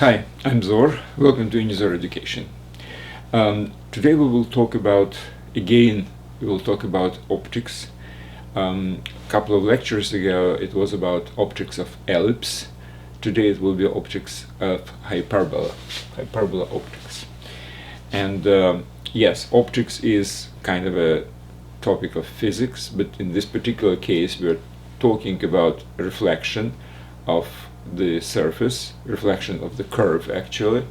Hi, I'm Zor. Welcome to Unizor Education. Today we will talk about, again, we will talk about optics. A couple of lectures ago it was about optics of ellipse. Today it will be optics of hyperbola, hyperbola optics. And yes, optics is kind of a topic of physics, but in this particular case we're talking about reflection of the surface, reflection of the curve actually,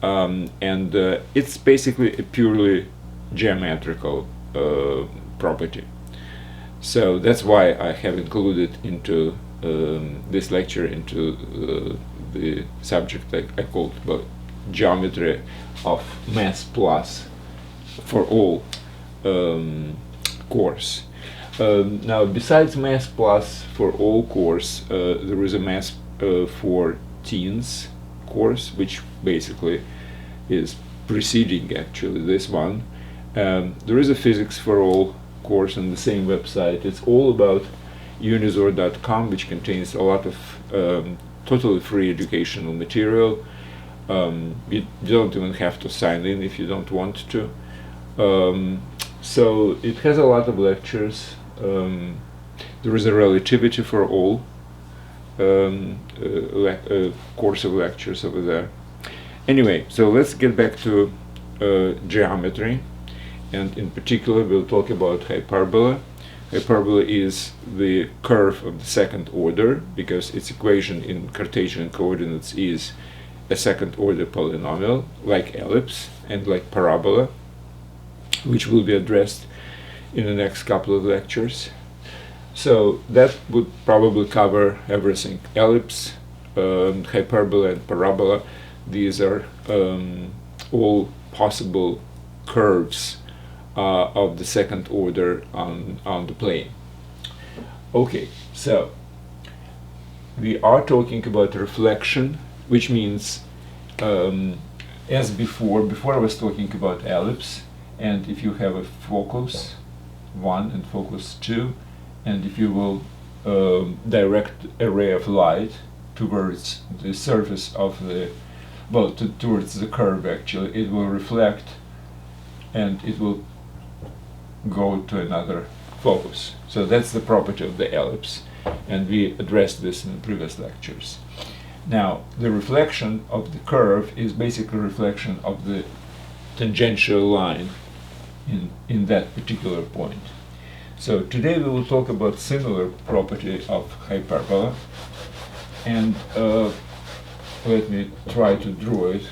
and it's basically a purely geometrical property. So that's why I have included into this lecture into the subject I called geometry of mass plus for all course. Now, besides mass plus for all course, there is a mass for teens course, which basically is preceding actually this one. There is a physics for all course on the same website. It's all about unizor.com, which contains a lot of totally free educational material. You don't even have to sign in if you don't want to. So it has a lot of lectures. There is a relativity for all course of lectures over there. Anyway, so let's get back to geometry, and in particular we'll talk about hyperbola. Hyperbola is the curve of the second order because its equation in Cartesian coordinates is a second order polynomial, like ellipse and like parabola, which will be addressed in the next couple of lectures. So that would probably cover everything. Ellipse, hyperbola and parabola, these are all possible curves of the second order on the plane. Okay, so we are talking about reflection, which means as before I was talking about ellipse, and if you have a focus 1 and focus 2, and if you will direct a ray of light towards the surface of the, towards the curve actually, it will reflect and it will go to another focus. So that's the property of the ellipse, and we addressed this in previous lectures. Now, the reflection of the curve is basically reflection of the tangential line in that particular point. So today we will talk about similar property of hyperbola, and let me try to draw it.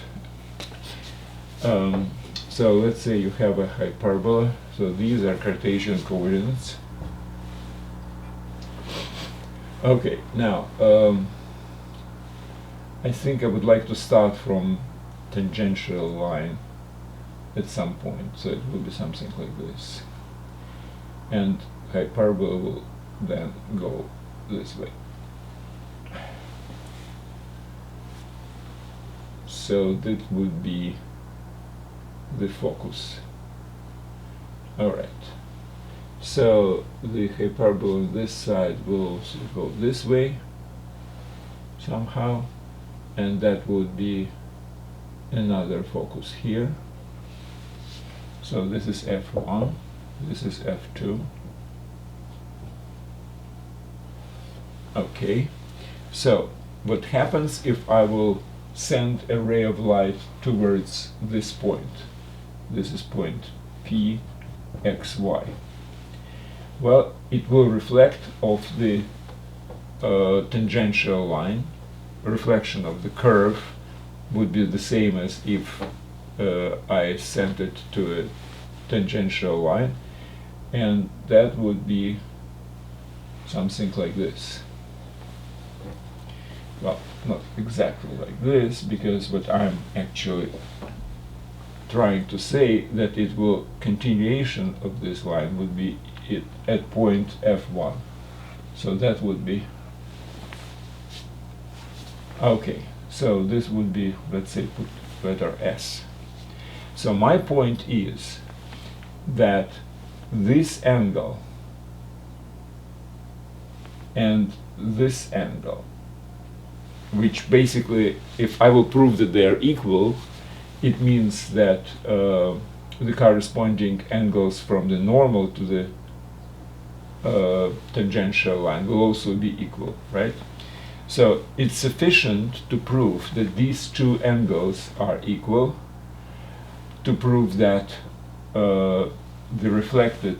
So let's say you have a hyperbola. So these are Cartesian coordinates. Okay, now I think I would like to start from tangential line at some point, so it will be something like this, and hyperbola will then go this way. So that would be the focus. Alright, so the hyperbola on this side will go this way somehow, and that would be another focus here. So this is F1, this is F2. Okay, so what happens if I will send a ray of light towards this point? This is point P, X, Y. Well, it will reflect off the tangential line. Reflection of the curve would be the same as if I sent it to a tangential line, and that would be something like this. Well, not exactly like this, because what I'm actually trying to say that it will continuation of this line would be it at point F1. So that would be okay. So this would be, let's say, put letter S. So my point is that this angle and this angle which basically, if I will prove that they are equal, it means that the corresponding angles from the normal to the tangential line will also be equal, right? So it's sufficient to prove that these two angles are equal, to prove that the reflected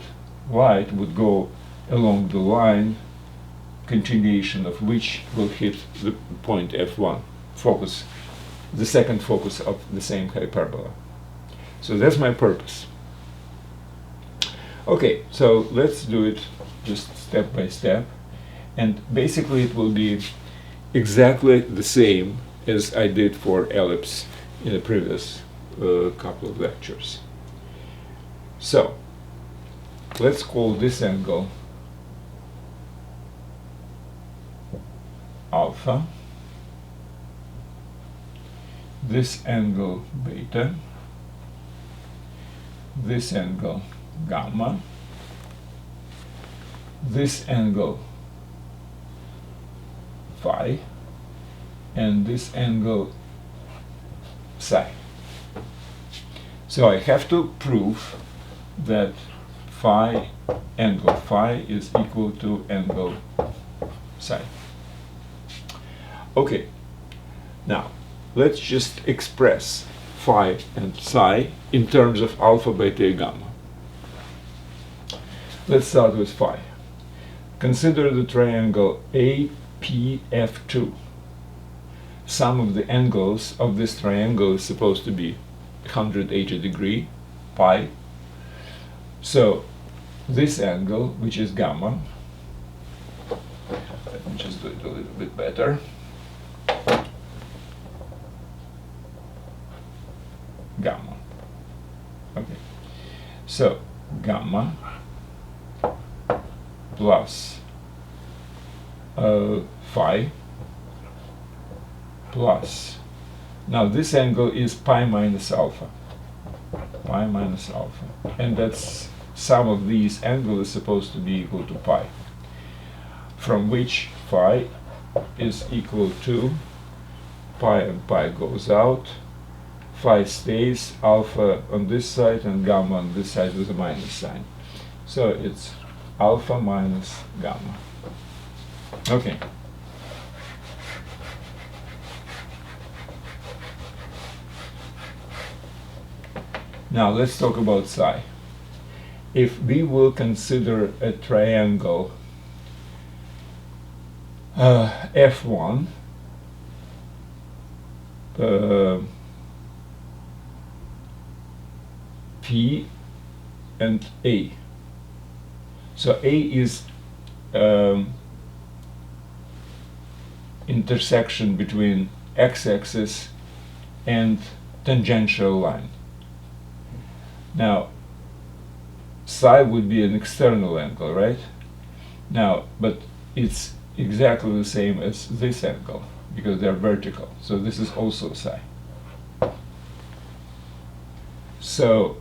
light would go along the line, continuation of which will hit the point F1, focus, the second focus of the same hyperbola. So that's my purpose. Okay, so let's do it just step by step, and basically it will be exactly the same as I did for ellipse in the previous couple of lectures. So let's call this angle alpha, this angle beta, this angle gamma, this angle phi, and this angle psi. So I have to prove that angle phi is equal to angle psi. Okay, now let's just express phi and psi in terms of alpha, beta, and gamma. Let's start with phi. Consider the triangle APF2. Sum of the angles of this triangle is supposed to be 180 degree pi. So this angle, which is gamma, let me just do it a little bit better. Gamma. Okay. So gamma plus phi plus, now this angle is pi minus alpha, and that's sum of these angles is supposed to be equal to pi, from which phi is equal to pi, and pi goes out, phi stays, alpha on this side and gamma on this side with a minus sign. So it's alpha minus gamma. Okay. Now let's talk about psi. If we will consider a triangle F1, P and A. So A is intersection between x-axis and tangential line. Now psi would be an external angle, right? Now, but it's exactly the same as this angle because they're vertical. So this is also psi. So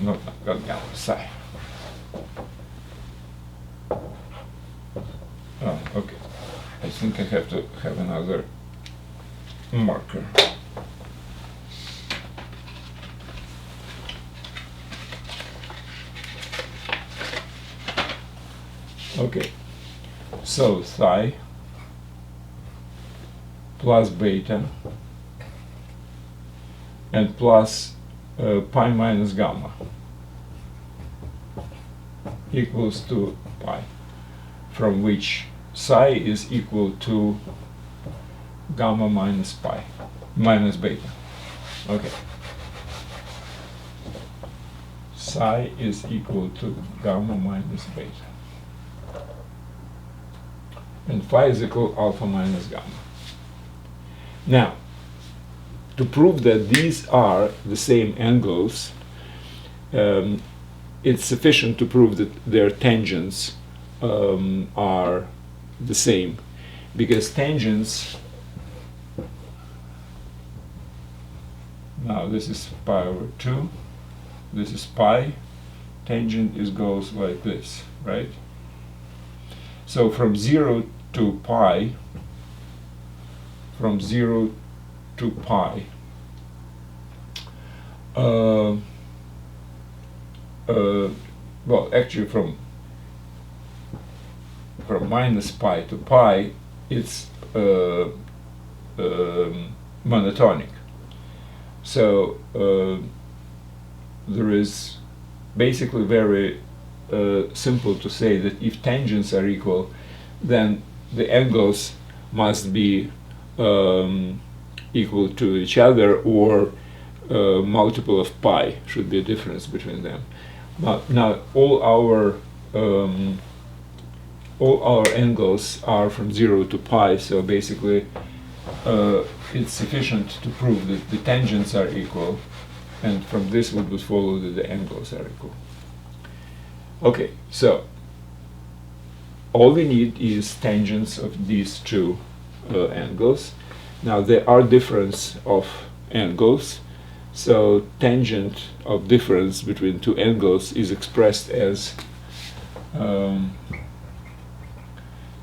not gamma, psi. Oh, okay. I think I have to have another marker. Okay, so psi plus beta and plus pi minus gamma equals to pi, from which psi is equal to gamma minus pi minus beta. Okay, psi is equal to gamma minus beta, and phi is equal to alpha minus gamma. Now, to prove that these are the same angles, it's sufficient to prove that their tangents are the same, because tangents, now this is pi over 2, this is pi, tangent goes like this, right? So from 0 to pi, from 0 to pi, well, actually from minus pi to pi, it's monotonic. So there is basically very simple to say that if tangents are equal, then the angles must be equal to each other, or multiple of pi should be a difference between them. Now all our angles are from 0 to pi, so basically it's sufficient to prove that the tangents are equal, and from this it would follow that the angles are equal. Okay, so all we need is tangents of these two angles. Now there are difference of angles, so tangent of difference between two angles is expressed as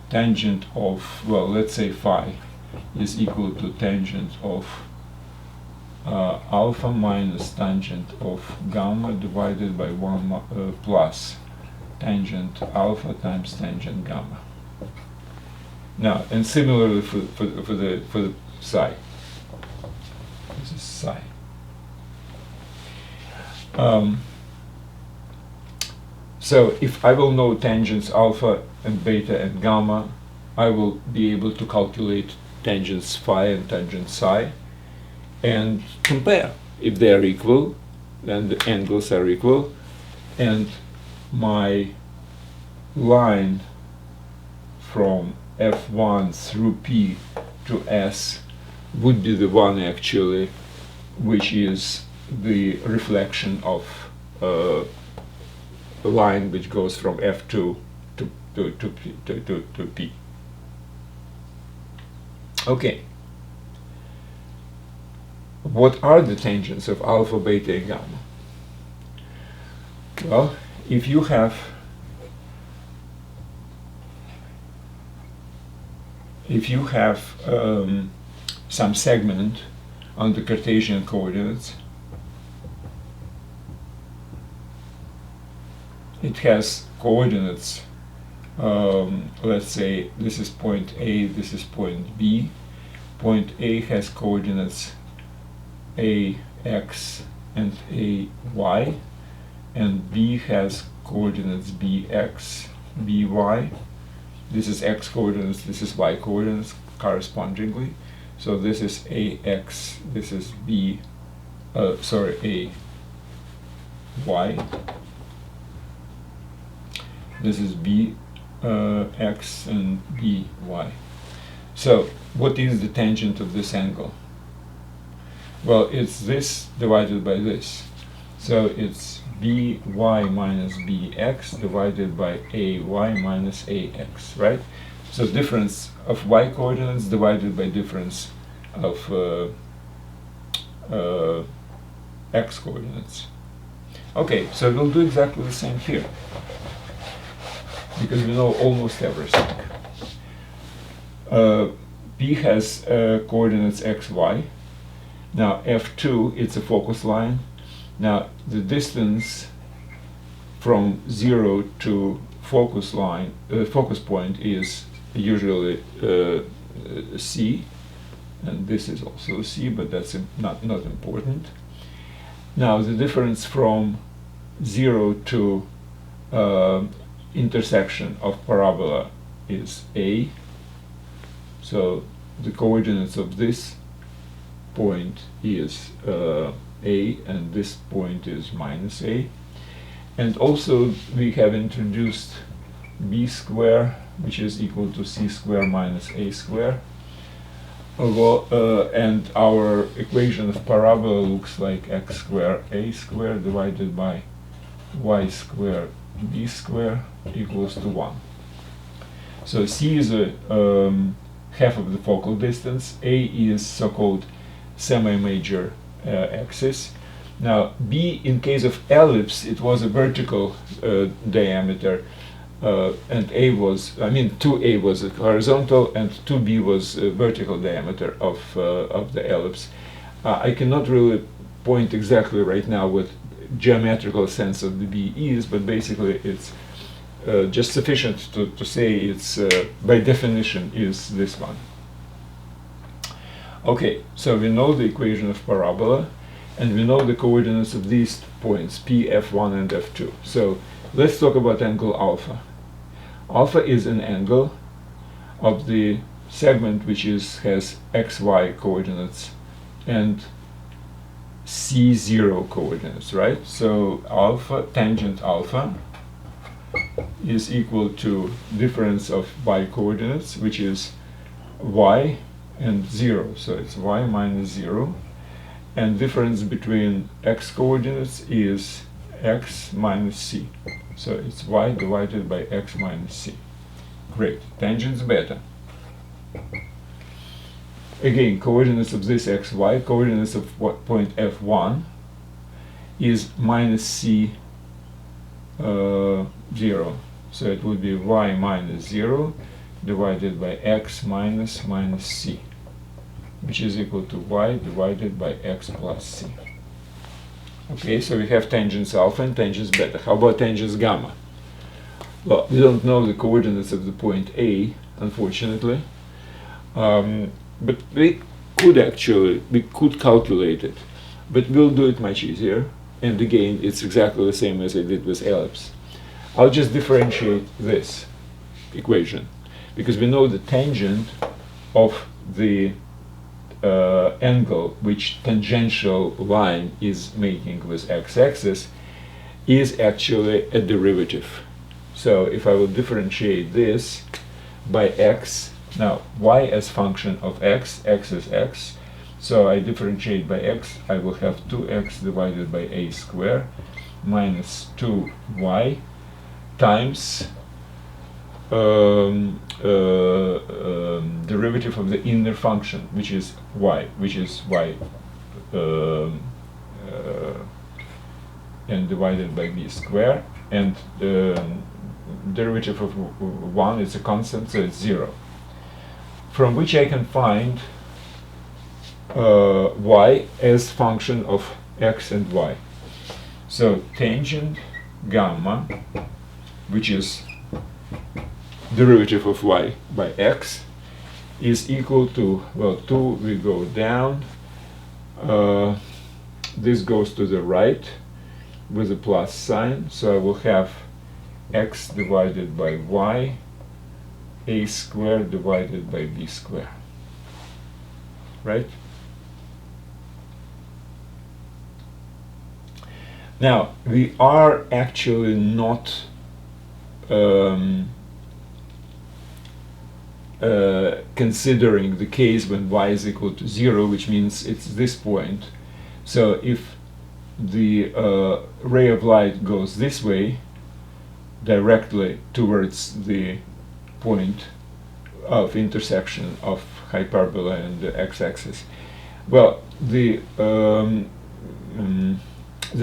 tangent of, well, let's say phi is equal to tangent of alpha minus tangent of gamma divided by 1 plus tangent alpha times tangent gamma. Now, and similarly for the psi. This is psi. So if I will know tangents alpha and beta and gamma, I will be able to calculate tangents phi and tangent psi and compare. If they are equal, then the angles are equal, and my line from F1 through P to S would be the one actually which is the reflection of a line which goes from F2 to P. Okay. What are the tangents of alpha, beta, and gamma? Well, if you have some segment on the Cartesian coordinates, it has coordinates, let's say this is point A, this is point B. Point A has coordinates AX and AY, and B has coordinates BX, BY. This is X coordinates, this is Y coordinates correspondingly. So this is AX, this is AY. This is BX and BY. So what is the tangent of this angle? Well, it's this divided by this. So it's BY minus BX divided by AY minus AX, right? So difference of Y coordinates divided by difference of X coordinates. Okay, so we'll do exactly the same here, because we know almost everything. P has coordinates x, y. Now F2, it's a focus line. Now the distance from 0 to focus line, focus point is usually C, and this is also C, but that's not important. Now the difference from 0 to intersection of parabola is A. So the coordinates of this point is A, and this point is minus A. And also we have introduced B square, which is equal to C square minus A square. And our equation of parabola looks like x square A square divided by y square B square equals to 1. So C is a half of the focal distance. A is so-called semi-major axis. Now B, in case of ellipse, it was a vertical diameter. and A was, 2A was horizontal and 2B was vertical diameter of the ellipse. I cannot really point exactly right now what geometrical sense of the B is, but basically it's just sufficient to say it's by definition is this one. Okay, so we know the equation of parabola, and we know the coordinates of these points P, F1 and F2. So let's talk about angle alpha. Alpha is an angle of the segment which has xy coordinates and c0 coordinates, right? So alpha, tangent alpha, is equal to difference of y coordinates, which is y and 0. So it's y minus 0. And difference between x coordinates is x minus c. So it's y divided by x minus c. Great. Tangents beta. Again, coordinates of this xy, coordinates of point f1 is minus c 0. So it would be y minus 0 divided by x minus c, which is equal to y divided by x plus c. Okay, so we have tangents alpha and tangents beta. How about tangents gamma? Well, we don't know the coordinates of the point A, unfortunately, but we could calculate it, but we'll do it much easier. And again, it's exactly the same as I did with ellipse. I'll just differentiate this equation, because we know the tangent of the angle which tangential line is making with x-axis is actually a derivative. So if I will differentiate this by x, now y as function of x is x, so I differentiate by x, I will have 2x divided by a squared minus 2y times derivative of the inner function, which is y, and divided by b squared, and derivative of 1 is a constant, so it's 0, from which I can find y as function of x and y. So tangent gamma, which is derivative of y by x, is equal to, well, 2 will go down, this goes to the right with a plus sign, so I will have x divided by y, a squared divided by b squared, right? Now, we are actually not considering the case when y is equal to 0, which means it's this point. So if the ray of light goes this way, directly towards the point of intersection of hyperbola and the x-axis, well, the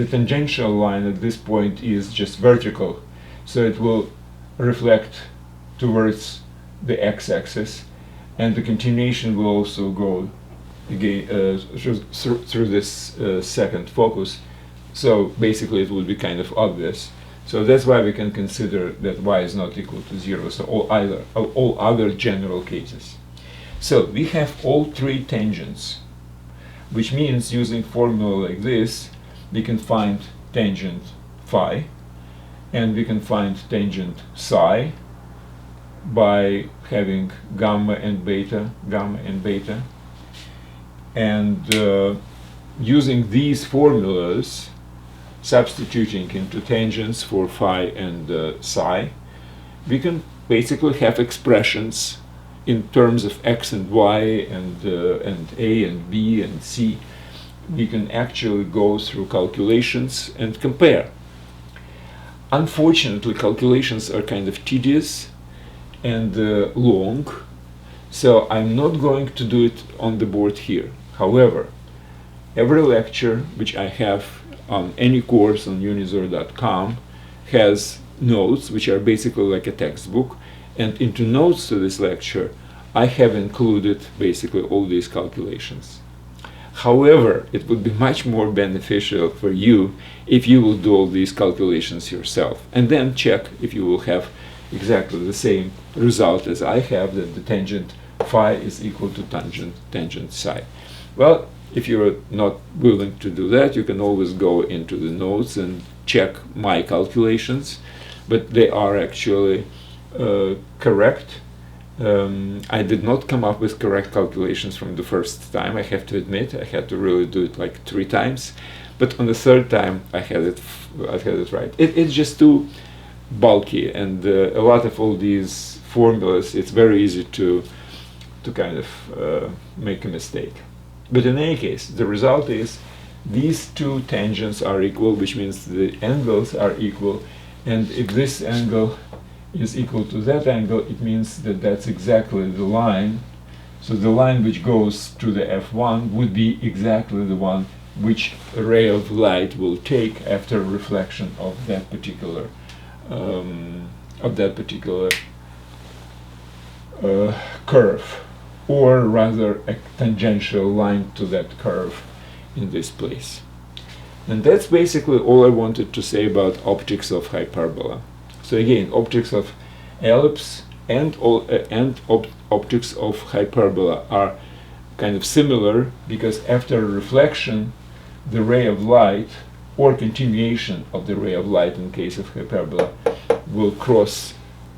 tangential line at this point is just vertical, so it will reflect towards the x-axis, and the continuation will also go again through this second focus. So basically it will be kind of obvious. So that's why we can consider that y is not equal to 0, so all other general cases. So we have all three tangents, which means using formula like this, we can find tangent phi, and we can find tangent psi by having gamma and beta, and using these formulas, substituting into tangents for phi and psi, we can basically have expressions in terms of x and y and a and b and c. We can actually go through calculations and compare. Unfortunately, calculations are kind of tedious and long, so I'm not going to do it on the board here. However, every lecture which I have on any course on Unizor.com has notes, which are basically like a textbook, and into notes to this lecture I have included basically all these calculations. However, it would be much more beneficial for you if you will do all these calculations yourself and then check if you will have exactly the same result as I have, that the tangent phi is equal to tangent psi. Well, if you're not willing to do that, you can always go into the notes and check my calculations, but they are actually correct. I did not come up with correct calculations from the first time, I have to admit. I had to really do it like 3 times, but on the third time I had it right. It's just too bulky, and a lot of all these formulas, it's very easy to kind of make a mistake. But in any case, the result is these two tangents are equal, which means the angles are equal, and if this angle is equal to that angle, it means that that's exactly the line. So the line which goes to the F1 would be exactly the one which a ray of light will take after reflection of that particular curve, or rather a tangential line to that curve in this place. And that's basically all I wanted to say about optics of hyperbola. So again, optics of ellipse and optics of hyperbola are kind of similar, because after reflection, the ray of light, or continuation of the ray of light in case of hyperbola, will cross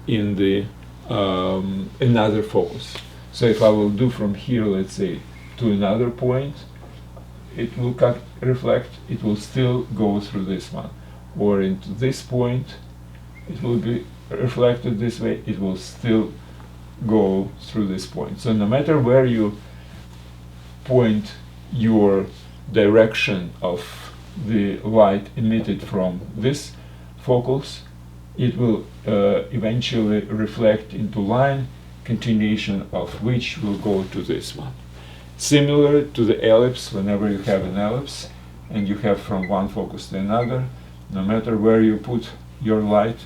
in the another focus. So if I will do from here, let's say, to another point, it will reflect, it will still go through this one, or into this point, it will be reflected this way, it will still go through this point. So no matter where you point your direction of the light emitted from this focus, it will eventually reflect into line, continuation of which will go to this one. Similar to the ellipse, whenever you have an ellipse and you have from one focus to another, no matter where you put your light,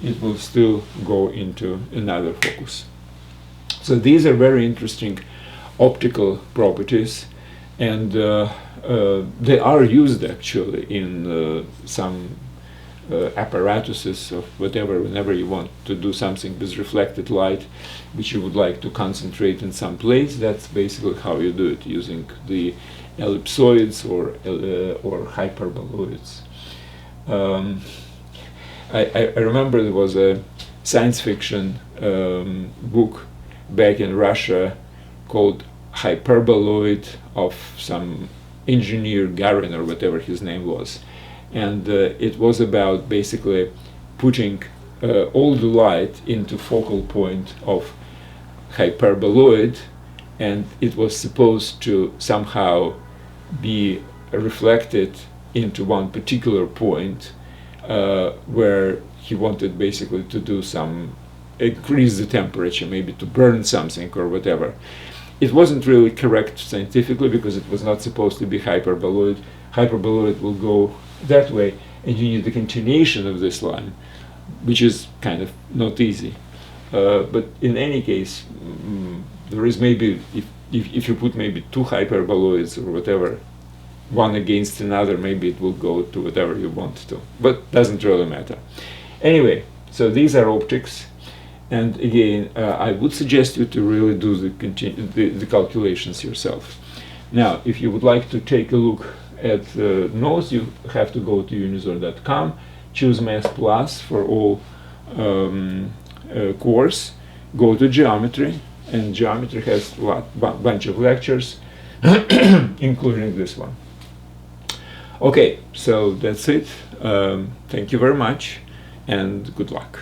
it will still go into another focus. So these are very interesting optical properties, and they are used actually in some apparatuses of whatever, whenever you want to do something with reflected light which you would like to concentrate in some place. That's basically how you do it, using the ellipsoids or hyperboloids. I remember there was a science fiction book back in Russia called Hyperboloid, of some engineer Garin or whatever his name was, and it was about basically putting all the light into focal point of hyperboloid, and it was supposed to somehow be reflected into one particular point where he wanted basically to do some, increase the temperature, maybe to burn something or whatever. It wasn't really correct scientifically, because it was not supposed to be hyperboloid. Hyperboloid will go that way, and you need the continuation of this line, which is kind of not easy. But in any case, there is maybe, if you put maybe 2 hyperboloids or whatever, one against another, maybe it will go to whatever you want to, but doesn't really matter. Anyway, so these are optics, and again, I would suggest you to really do the calculations yourself. Now, if you would like to take a look at notes, you have to go to unizor.com, choose Math Plus for all course, go to geometry, and geometry has a bunch of lectures, including this one. Okay, so that's it. Thank you very much, and good luck.